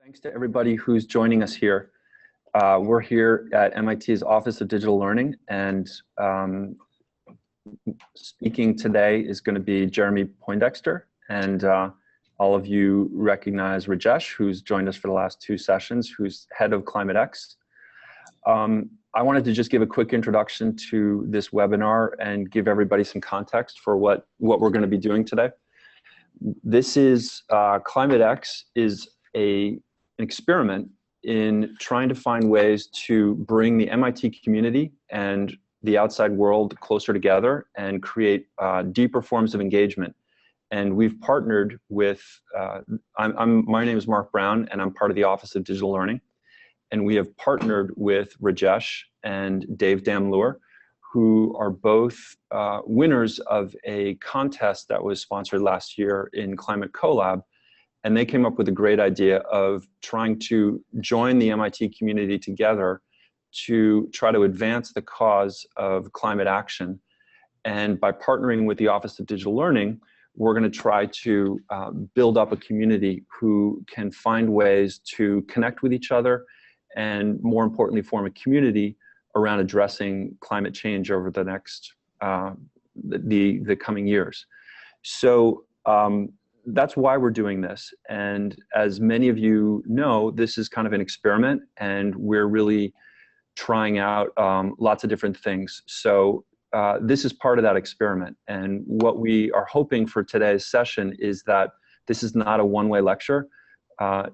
Thanks to everybody who's joining us here. We're here at MIT's Office of Digital Learning, and speaking today is going to be Jeremy Poindexter, and all of you recognize Rajesh, who's joined us for the last two sessions, who's head of ClimateX. I wanted to just give a quick introduction to this webinar and give everybody some context for what we're going to be doing today. This is, ClimateX is an experiment in trying to find ways to bring the MIT community and the outside world closer together and create deeper forms of engagement. And we've partnered with, my name is Mark Brown, and I'm part of the Office of Digital Learning. And we have partnered with Rajesh and Dave Damlur, who are both winners of a contest that was sponsored last year in Climate Collab. And they came up with a great idea of trying to join the MIT community together to try to advance the cause of climate action. And by partnering with the Office of Digital Learning, we're going to try to build up a community who can find ways to connect with each other and, more importantly, form a community around addressing climate change over the next, the coming years. So that's why we're doing this. And as many of you know, this is kind of an experiment, and we're really trying out lots of different things. So this is part of that experiment. And what we are hoping for today's session is that this is not a one-way lecture.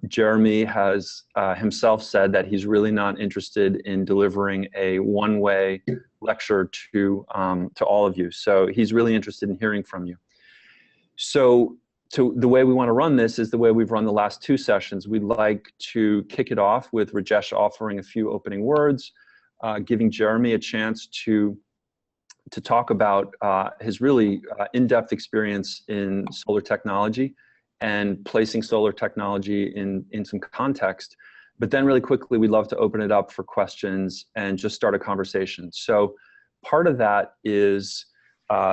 Jeremy has himself said that he's really not interested in delivering a one-way lecture to all of you. So he's really interested in hearing from you. So the way we want to run this is the way we've run the last two sessions. We'd like to kick it off with Rajesh offering a few opening words, giving Jeremy a chance to talk about his really in-depth experience in solar technology and placing solar technology in some context. But then really quickly, we'd love to open it up for questions and just start a conversation. So part of that is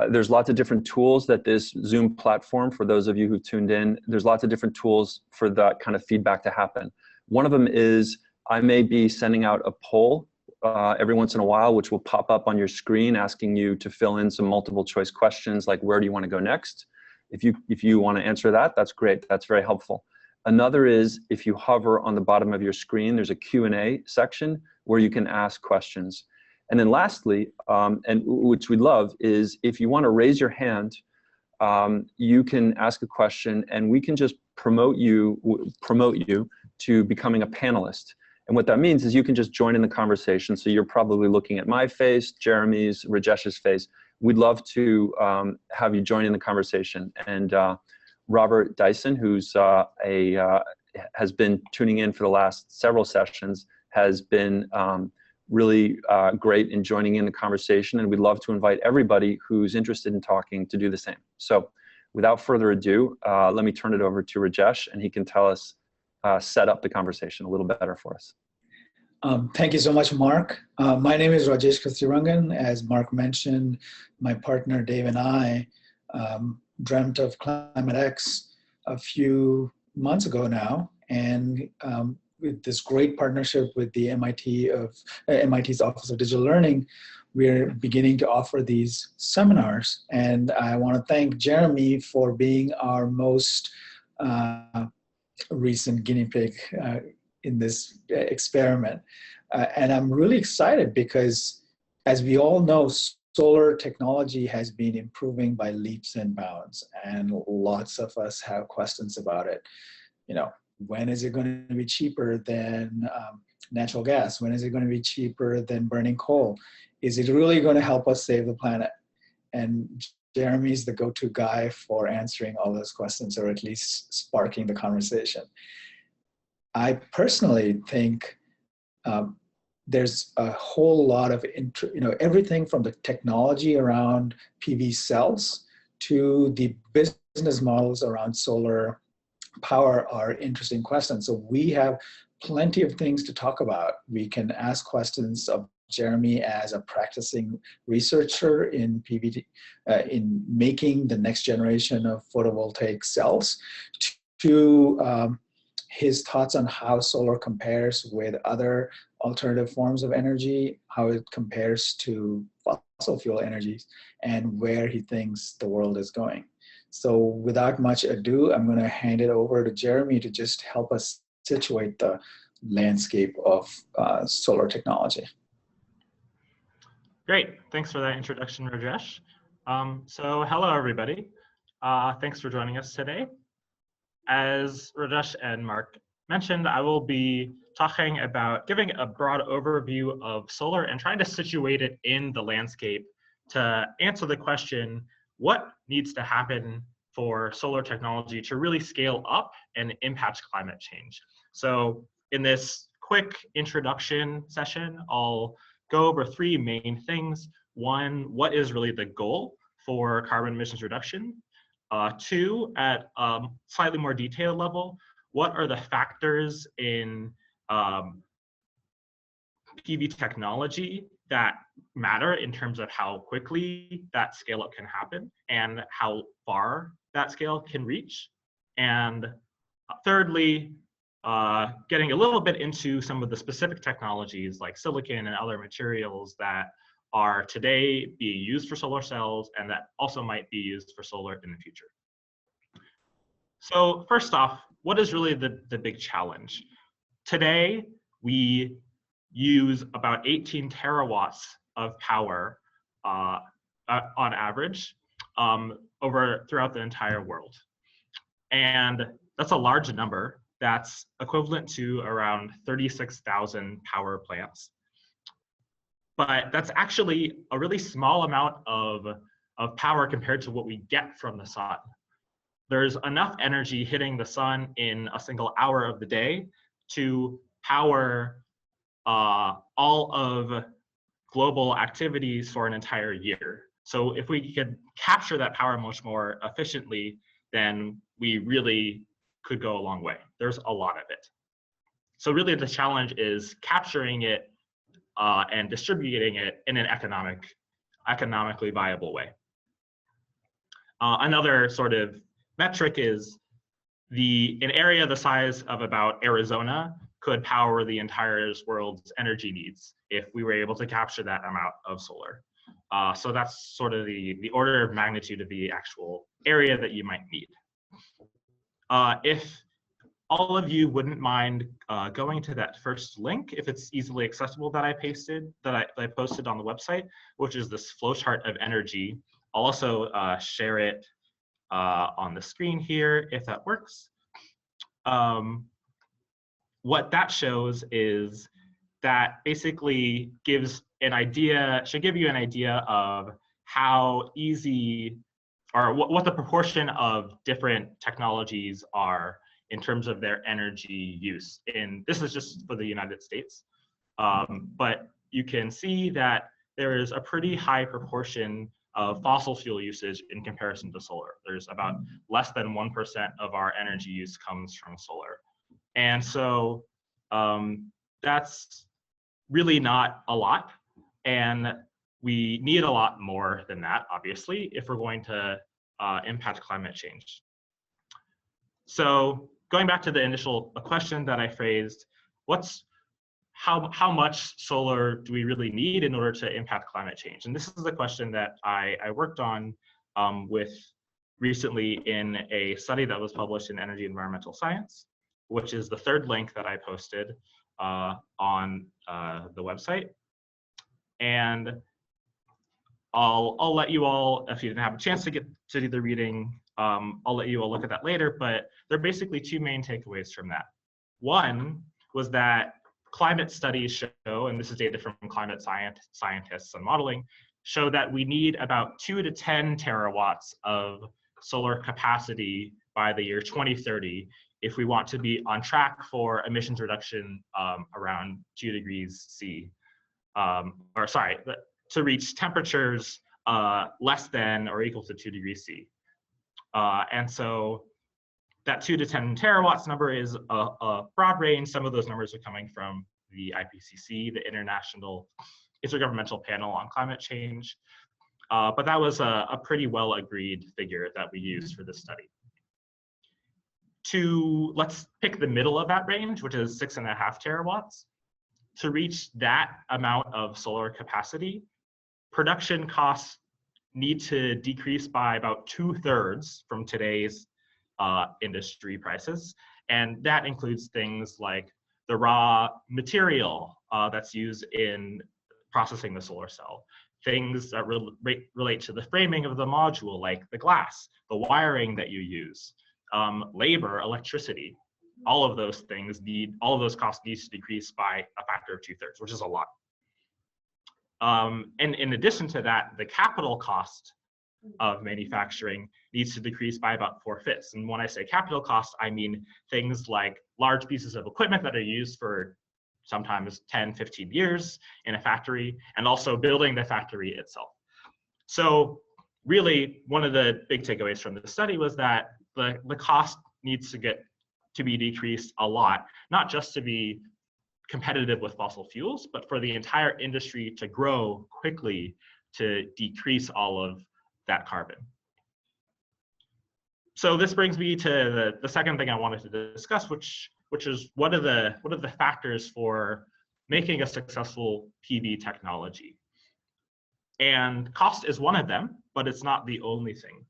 there's lots of different tools that this Zoom platform, for those of you who tuned in, there's lots of different tools for that kind of feedback to happen. One of them is I may be sending out a poll every once in a while, which will pop up on your screen asking you to fill in some multiple choice questions like, where do you want to go next? If you want to answer that, that's great. That's very helpful. Another is if you hover on the bottom of your screen, there's a Q&A section where you can ask questions. And then lastly, and which we love, is if you want to raise your hand, you can ask a question and we can just promote you to becoming a panelist. And what that means is you can just join in the conversation. So you're probably looking at my face, Jeremy's, Rajesh's face. We'd love to have you join in the conversation. And Robert Dyson, who's has been tuning in for the last several sessions, has been really great in joining in the conversation, and we'd love to invite everybody who's interested in talking to do the same. So without further ado, let me turn it over to Rajesh, and he can tell us, set up the conversation a little better for us. Thank you so much, Mark. My name is Rajesh Kasturirangan. As Mark mentioned, my partner Dave and I dreamt of ClimateX a few months ago now, and with this great partnership with the MIT's Office of Digital Learning, we're beginning to offer these seminars. And I want to thank Jeremy for being our most recent guinea pig in this experiment. And I'm really excited because, as we all know, solar technology has been improving by leaps and bounds, and lots of us have questions about it. You know, when is it going to be cheaper than natural gas? When is it going to be cheaper than burning coal? Is it really going to help us save the planet? And Jeremy's the go-to guy for answering all those questions, or at least sparking the conversation. I personally think there's a whole lot of, everything from the technology around PV cells to the business models around solar power are interesting questions. So we have plenty of things to talk about. We can ask questions of Jeremy as a practicing researcher in PV, in making the next generation of photovoltaic cells, to his thoughts on how solar compares with other alternative forms of energy, how it compares to fossil fuel energies, and where he thinks the world is going. So without much ado, I'm going to hand it over to Jeremy to just help us situate the landscape of solar technology. Great, thanks for that introduction, Rajesh. So hello, everybody. Thanks for joining us today. As Rajesh and Mark mentioned, I will be talking about giving a broad overview of solar and trying to situate it in the landscape to answer the question, what needs to happen for solar technology to really scale up and impact climate change? So in this quick introduction session, I'll go over three main things. One, what is really the goal for carbon emissions reduction? Two, at a slightly more detailed level, what are the factors in PV technology that matter in terms of how quickly that scale up can happen and how far that scale can reach? And thirdly, getting a little bit into some of the specific technologies like silicon and other materials that are today being used for solar cells and that also might be used for solar in the future. So first off, what is really the big challenge? Today, we use about 18 terawatts of power on average throughout the entire world. And that's a large number. That's equivalent to around 36,000 power plants. But that's actually a really small amount of power compared to what we get from the sun. There's enough energy hitting the sun in a single hour of the day to power all of global activities for an entire year. So if we could capture that power much more efficiently, then we really could go a long way. There's a lot of it. So really the challenge is capturing it and distributing it in an economically viable way. Another sort of metric is an area the size of about Arizona could power the entire world's energy needs if we were able to capture that amount of solar. So that's sort of the order of magnitude of the actual area that you might need. If all of you wouldn't mind going to that first link, if it's easily accessible, that I posted on the website, which is this flowchart of energy. I'll also share it on the screen here if that works. What that shows is that basically should give you an idea of how easy or what the proportion of different technologies are in terms of their energy use. And this is just for the United States. But you can see that there is a pretty high proportion of fossil fuel usage in comparison to solar. There's about less than 1% of our energy use comes from solar. And so that's really not a lot. And we need a lot more than that, obviously, if we're going to impact climate change. So going back to the initial question that I phrased, how much solar do we really need in order to impact climate change? And this is the question that I worked on with recently in a study that was published in Energy Environmental Science, which is the third link that I posted on the website. And I'll let you all, if you didn't have a chance to get to do the reading, I'll let you all look at that later, but there are basically two main takeaways from that. One was that climate studies show, and this is data from climate scientists and modeling, show that we need about 2 to 10 terawatts of solar capacity by the year 2030 if we want to be on track for emissions reduction around 2 degrees C, to reach temperatures less than or equal to 2 degrees C. And so that 2 to 10 terawatts number is a broad range. Some of those numbers are coming from the IPCC, the International Intergovernmental Panel on Climate Change. But that was a pretty well agreed figure that we used for this study. let's pick the middle of that range, which is 6.5 terawatts. To reach that amount of solar capacity, production costs need to decrease by about 2/3 from today's industry prices. And that includes things like the raw material that's used in processing the solar cell, things that relate to the framing of the module, like the glass, the wiring that you use, labor, electricity. All of those costs need to decrease by a factor of 2/3, which is a lot. And in addition to that, the capital cost of manufacturing needs to decrease by about 4/5. And when I say capital cost, I mean things like large pieces of equipment that are used for sometimes 10, 15 years in a factory, and also building the factory itself. So really, one of the big takeaways from the study was that the cost needs to be decreased a lot, not just to be competitive with fossil fuels, but for the entire industry to grow quickly to decrease all of that carbon. So this brings me to the second thing I wanted to discuss, which is what are the factors for making a successful PV technology? And cost is one of them, but it's not the only thing.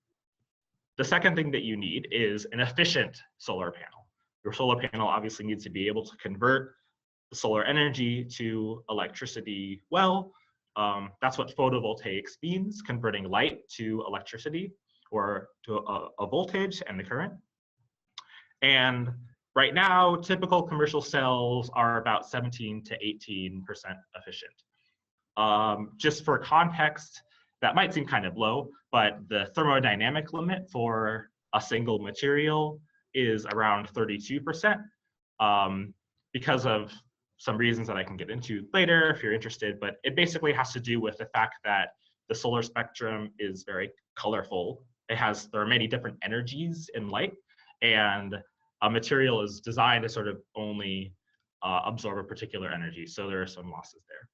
The second thing that you need is an efficient solar panel. Your solar panel obviously needs to be able to convert the solar energy to electricity well. That's what photovoltaics means, converting light to electricity or to a voltage and the current. And right now, typical commercial cells are about 17 to 18% efficient. Just for context, that might seem kind of low, but the thermodynamic limit for a single material is around 32%, because of some reasons that I can get into later if you're interested, but it basically has to do with the fact that the solar spectrum is very colorful. There are many different energies in light, and a material is designed to sort of only absorb a particular energy, so there are some losses there.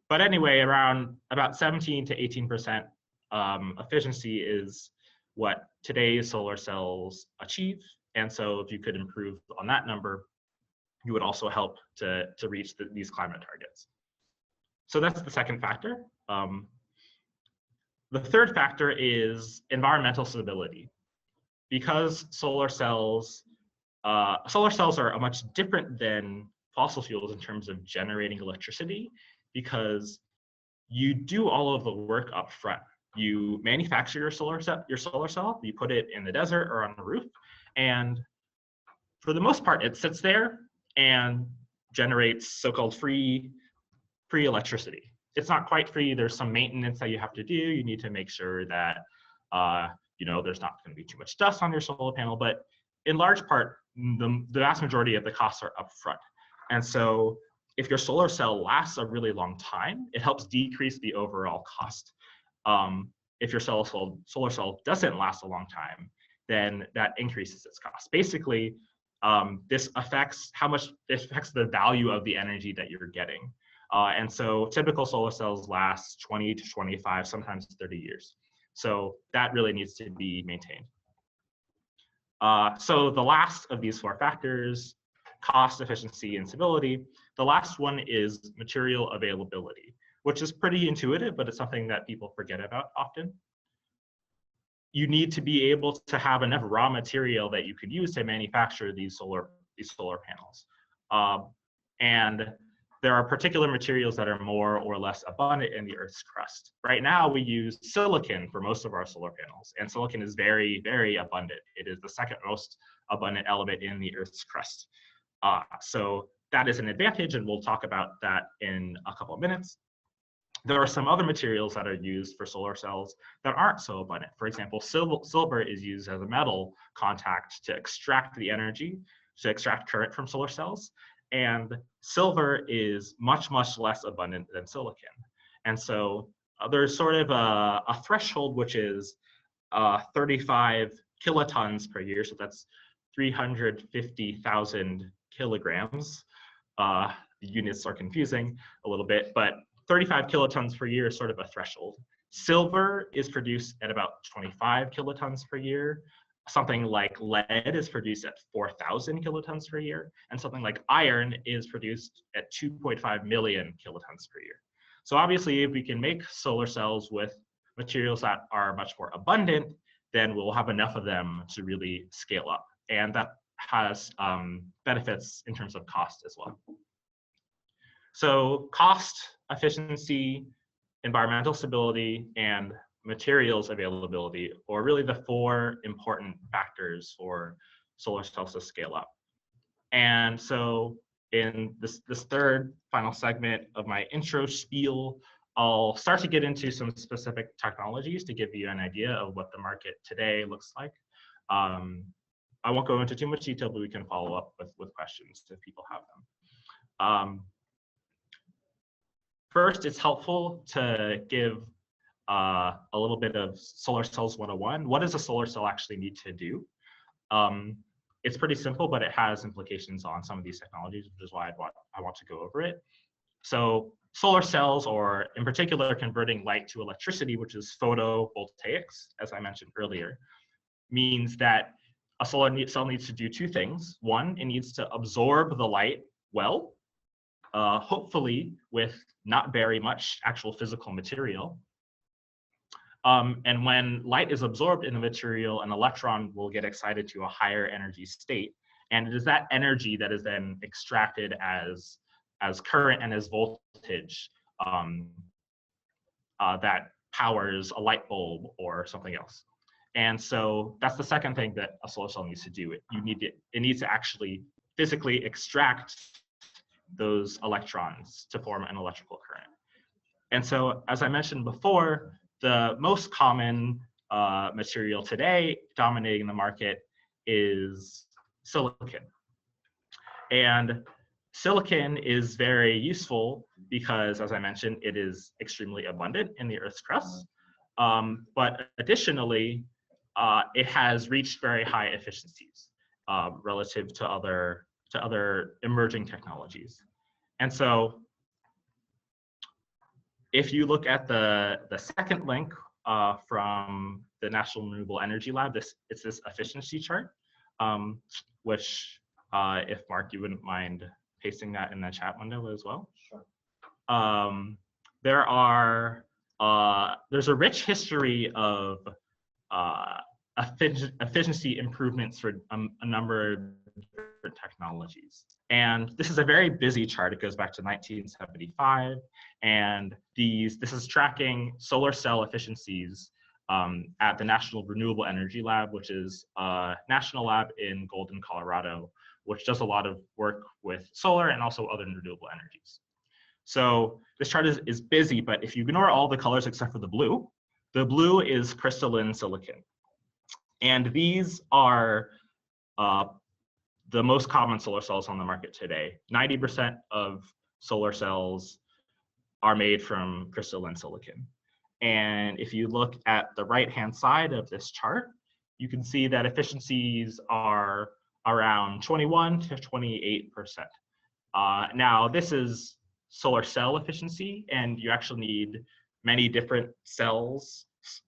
But anyway, around about 17 to 18% efficiency is what today's solar cells achieve. And so if you could improve on that number, you would also help to reach these climate targets. So that's the second factor. The third factor is environmental stability. Because solar cells are much different than fossil fuels in terms of generating electricity, because you do all of the work up front. You manufacture your solar cell, you put it in the desert or on the roof, and for the most part, it sits there and generates so-called free electricity. It's not quite free. There's some maintenance that you have to do. You need to make sure that there's not going to be too much dust on your solar panel, but in large part, the vast majority of the costs are upfront. And so if your solar cell lasts a really long time, it helps decrease the overall cost. If your solar cell doesn't last a long time, then that increases its cost. Basically, this affects the value of the energy that you're getting. And so typical solar cells last 20 to 25, sometimes 30 years. So that really needs to be maintained. So the last of these four factors, cost, efficiency, and stability, the last one is material availability, which is pretty intuitive, but it's something that people forget about often. You need to be able to have enough raw material that you could use to manufacture these solar panels. And there are particular materials that are more or less abundant in the Earth's crust. Right now, we use silicon for most of our solar panels, and silicon is very, very abundant. It is the second most abundant element in the Earth's crust. So that is an advantage, and we'll talk about that in a couple of minutes. There are some other materials that are used for solar cells that aren't so abundant. For example, silver is used as a metal contact to extract the energy, to extract current from solar cells. And silver is much, much less abundant than silicon. And so there's sort of a threshold, which is 35 kilotons per year. So that's 350,000 kilograms. The units are confusing a little bit, but 35 kilotons per year is sort of a threshold. Silver is produced at about 25 kilotons per year. something like lead is produced at 4,000 kilotons per year, and something like iron is produced at 2.5 million kilotons per year. So obviously, if we can make solar cells with materials that are much more abundant, then we'll have enough of them to really scale up. And that has benefits in terms of cost as well. So cost, efficiency, environmental stability, and materials availability are really the four important factors for solar cells to scale up. And so in this third final segment of my intro spiel, I'll start to get into some specific technologies to give you an idea of what the market today looks like. I won't go into too much detail, but we can follow up with questions if people have them. First, it's helpful to give a little bit of Solar Cells 101. What does a solar cell actually need to do? It's pretty simple, but it has implications on some of these technologies, which is why I want to go over it. So solar cells, or in particular, converting light to electricity, which is photovoltaics, as I mentioned earlier, means that a solar cell needs to do two things. One, it needs to absorb the light well, hopefully with not very much actual physical material. And when light is absorbed in the material, an electron will get excited to a higher energy state. And it is that energy that is then extracted as current and as voltage that powers a light bulb or something else. And so that's the second thing that a solar cell needs to do. It needs to actually physically extract those electrons to form an electrical current. And so, as I mentioned before, the most common material today dominating the market is silicon. And silicon is very useful because, as I mentioned, it is extremely abundant in the Earth's crust. But additionally, it has reached very high efficiencies relative to other emerging technologies. And so if you look at the second link from the National Renewable Energy Lab, it's this efficiency chart, which if Mark, you wouldn't mind pasting that in the chat window as well. Sure. There's a rich history of efficiency improvements for a number of different technologies. And this is a very busy chart. It goes back to 1975. And this is tracking solar cell efficiencies at the National Renewable Energy Lab, which is a national lab in Golden, Colorado, which does a lot of work with solar and also other renewable energies. So this chart is busy, but if you ignore all the colors except for the blue is crystalline silicon. And these are the most common solar cells on the market today. 90% of solar cells are made from crystalline silicon. And if you look at the right-hand side of this chart, you can see that efficiencies are around 21 to 28%. Now, this is solar cell efficiency, and you actually need many different cells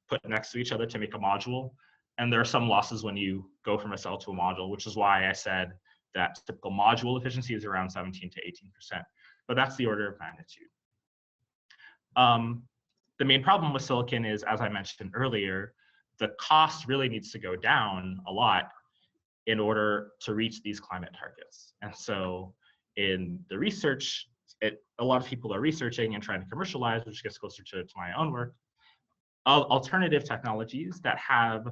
put next to each other to make a module. And there are some losses when you go from a cell to a module, which is why I said that typical module efficiency is around 17 to 18%. But that's the order of magnitude. The main problem with silicon is, as I mentioned earlier, the cost really needs to go down a lot in order to reach these climate targets. And so in the research, a lot of people are researching and trying to commercialize, which gets closer to my own work, alternative technologies that have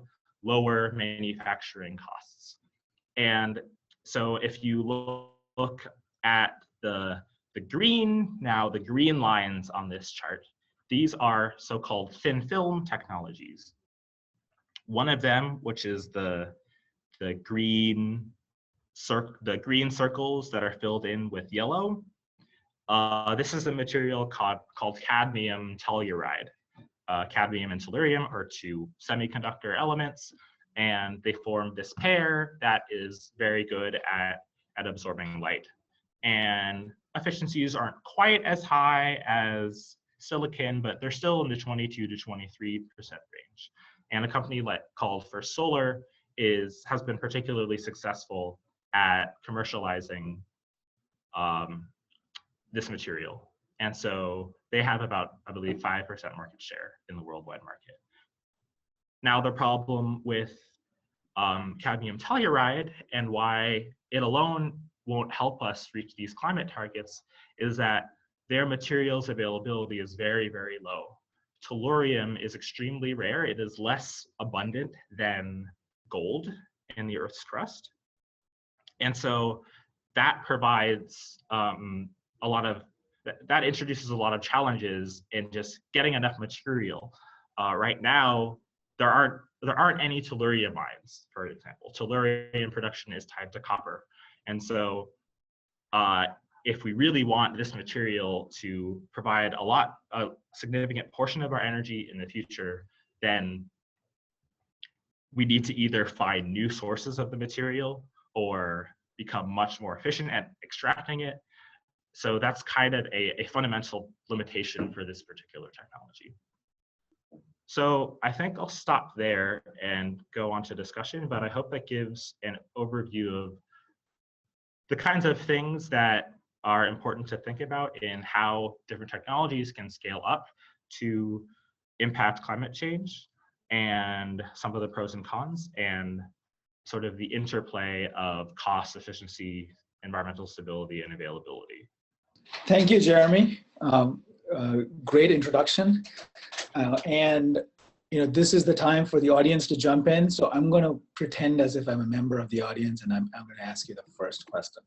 lower manufacturing costs. And so if you look at the green lines on this chart, these are so-called thin film technologies. One of them, which is the green circles that are filled in with yellow, this is a material called cadmium telluride. Cadmium and tellurium are two semiconductor elements, and they form this pair that is very good at absorbing light. And efficiencies aren't quite as high as silicon, but they're still in the 22 to 23% range. And a company called First Solar has been particularly successful at commercializing this material. And so they have about, I believe, 5% market share in the worldwide market. Now, the problem with cadmium telluride and why it alone won't help us reach these climate targets is that their materials availability is very, very low. Tellurium is extremely rare. It is less abundant than gold in the Earth's crust. And so that provides that introduces a lot of challenges in just getting enough material. Right now, there aren't any tellurium mines, for example. Tellurium production is tied to copper. And so if we really want this material to provide a significant portion of our energy in the future, then we need to either find new sources of the material or become much more efficient at extracting it. So that's kind of a fundamental limitation for this particular technology. So I think I'll stop there and go on to discussion, but I hope that gives an overview of the kinds of things that are important to think about in how different technologies can scale up to impact climate change, and some of the pros and cons, and sort of the interplay of cost, efficiency, environmental stability, and availability. Thank you, Jeremy. Great introduction. And this is the time for the audience to jump in. So I'm going to pretend as if I'm a member of the audience, and I'm going to ask you the first question.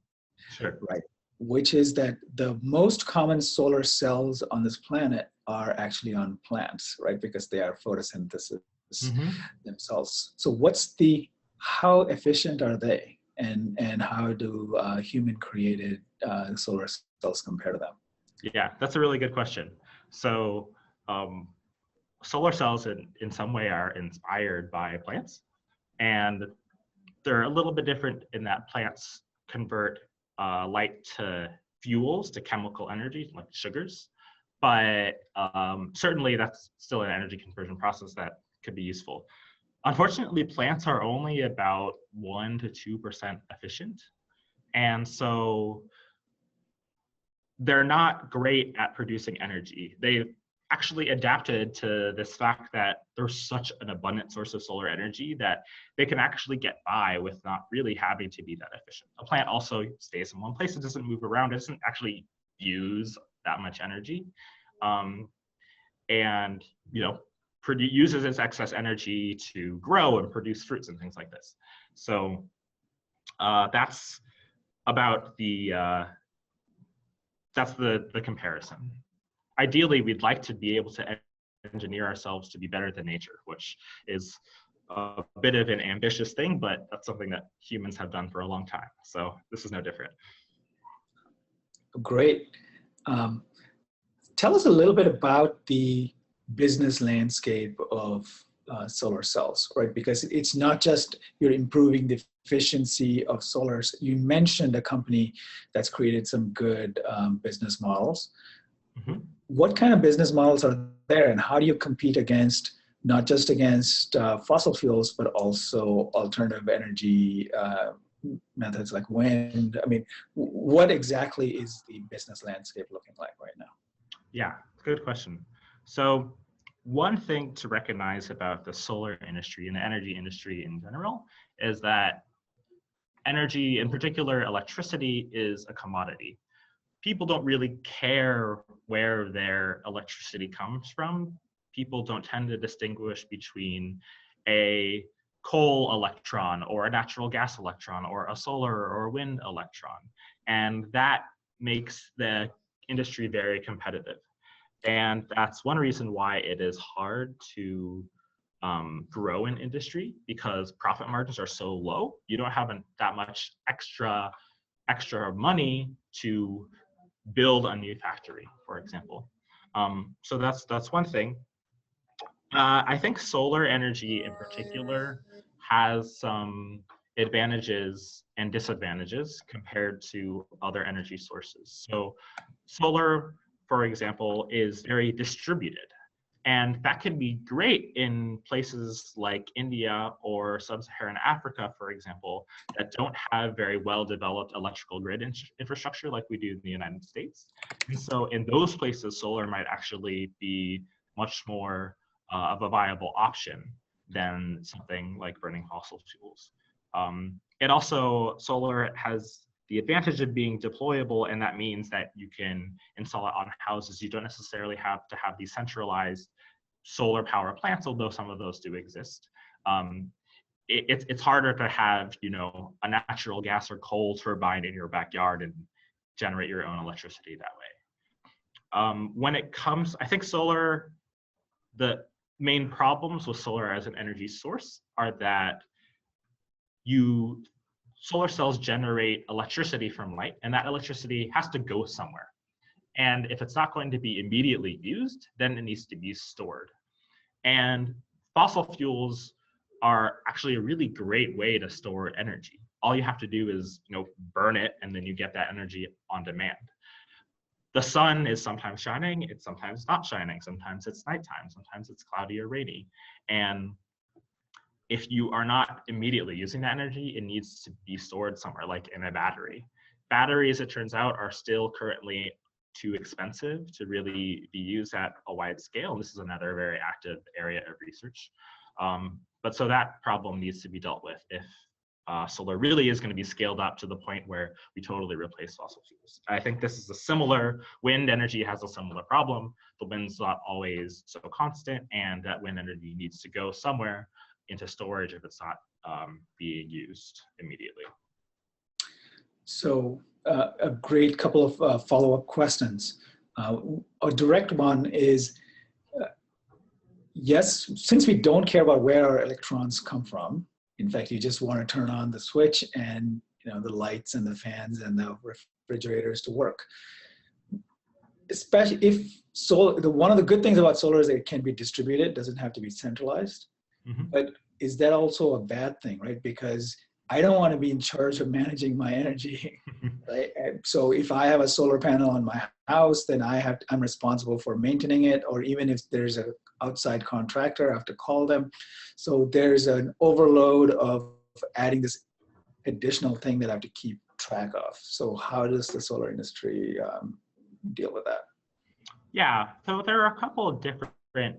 Sure. Right. Which is that the most common solar cells on this planet are actually on plants, right? Because they are photosynthesis themselves. So how efficient are they? And how do human-created solar cells compare to them? Yeah, that's a really good question. So solar cells in some way are inspired by plants, and they're a little bit different in that plants convert light to fuels, to chemical energy, like sugars. But certainly that's still an energy conversion process that could be useful. Unfortunately, plants are only about 1 to 2% efficient. And so they're not great at producing energy. They've actually adapted to this fact that there's such an abundant source of solar energy that they can actually get by with not really having to be that efficient. A plant also stays in one place. It doesn't move around. It doesn't actually use that much energy. And, uses its excess energy to grow and produce fruits and things like this. So that's about that's the comparison. Ideally, we'd like to be able to engineer ourselves to be better than nature, which is a bit of an ambitious thing, but that's something that humans have done for a long time. So this is no different. Great. Tell us a little bit about the business landscape of solar cells, right? Because it's not just you're improving the efficiency of solars. You mentioned a company that's created some good business models. What kind of business models are there, and how do you compete against, not just against fossil fuels, but also alternative energy methods like wind? I mean, what exactly is the business landscape looking like right now? Yeah, good question. So one thing to recognize about the solar industry and the energy industry in general is that energy, in particular electricity, is a commodity. People don't really care where their electricity comes from. People don't tend to distinguish between a coal electron or a natural gas electron or a solar or a wind electron. And that makes the industry very competitive. And that's one reason why it is hard to grow an industry, because profit margins are so low. You don't have that much extra money to build a new factory, for example. So that's one thing. I think solar energy in particular has some advantages and disadvantages compared to other energy sources. So solar, for example, is very distributed. And that can be great in places like India or sub-Saharan Africa, for example, that don't have very well-developed electrical grid infrastructure like we do in the United States. And so in those places, solar might actually be much more of a viable option than something like burning fossil fuels. Solar has the advantage of being deployable, and that means that you can install it on houses. You don't necessarily have to have these centralized solar power plants, although some of those do exist. It's harder to have, a natural gas or coal turbine in your backyard and generate your own electricity that way. When it comes, I think solar, the main problems with solar as an energy source are that solar cells generate electricity from light, and that electricity has to go somewhere. And if it's not going to be immediately used, then it needs to be stored. And fossil fuels are actually a really great way to store energy. All you have to do is, burn it, and then you get that energy on demand. The sun is sometimes shining, it's sometimes not shining, sometimes it's nighttime, sometimes it's cloudy or rainy. And if you are not immediately using that energy, it needs to be stored somewhere, like in a battery. Batteries, it turns out, are still currently too expensive to really be used at a wide scale. This is another very active area of research. But so that problem needs to be dealt with if solar really is going to be scaled up to the point where we totally replace fossil fuels. I think this is a similar, wind energy has a similar problem. The wind's not always so constant, and that wind energy needs to go somewhere into storage if it's not being used immediately. So a great couple of follow-up questions. A direct one is, yes, since we don't care about where our electrons come from, in fact, you just want to turn on the switch and the lights and the fans and the refrigerators to work. Especially if solar, one of the good things about solar is that it can be distributed, doesn't have to be centralized. Mm-hmm. But is that also a bad thing, right? Because I don't want to be in charge of managing my energy, right? So if I have a solar panel on my house, then I'm responsible for maintaining it, or even if there's an outside contractor, I have to call them. So there's an overload of adding this additional thing that I have to keep track of. So how does the solar industry deal with that? Yeah, so there are a couple of different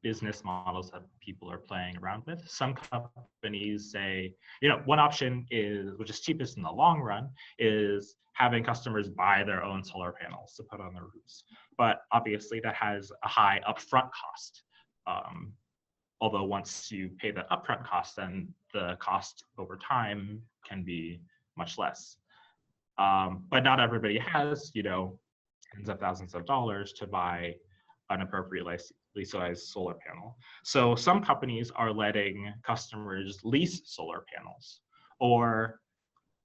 business models that people are playing around with. Some companies say, one option is, which is cheapest in the long run, is having customers buy their own solar panels to put on their roofs. But obviously that has a high upfront cost. Although once you pay the upfront cost, then the cost over time can be much less. But not everybody has, tens of thousands of dollars to buy an appropriately sized solar panel. So some companies are letting customers lease solar panels, or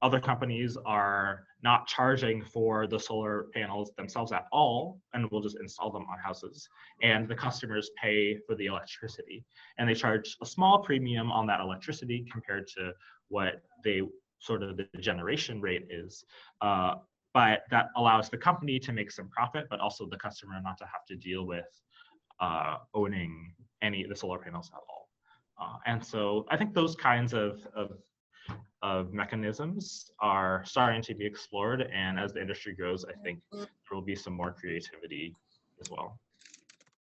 other companies are not charging for the solar panels themselves at all, and will just install them on houses. And the customers pay for the electricity, and they charge a small premium on that electricity compared to what the generation rate is. But that allows the company to make some profit, but also the customer not to have to deal with owning any of the solar panels at all. And so I think those kinds of mechanisms are starting to be explored. And as the industry grows, I think there will be some more creativity as well.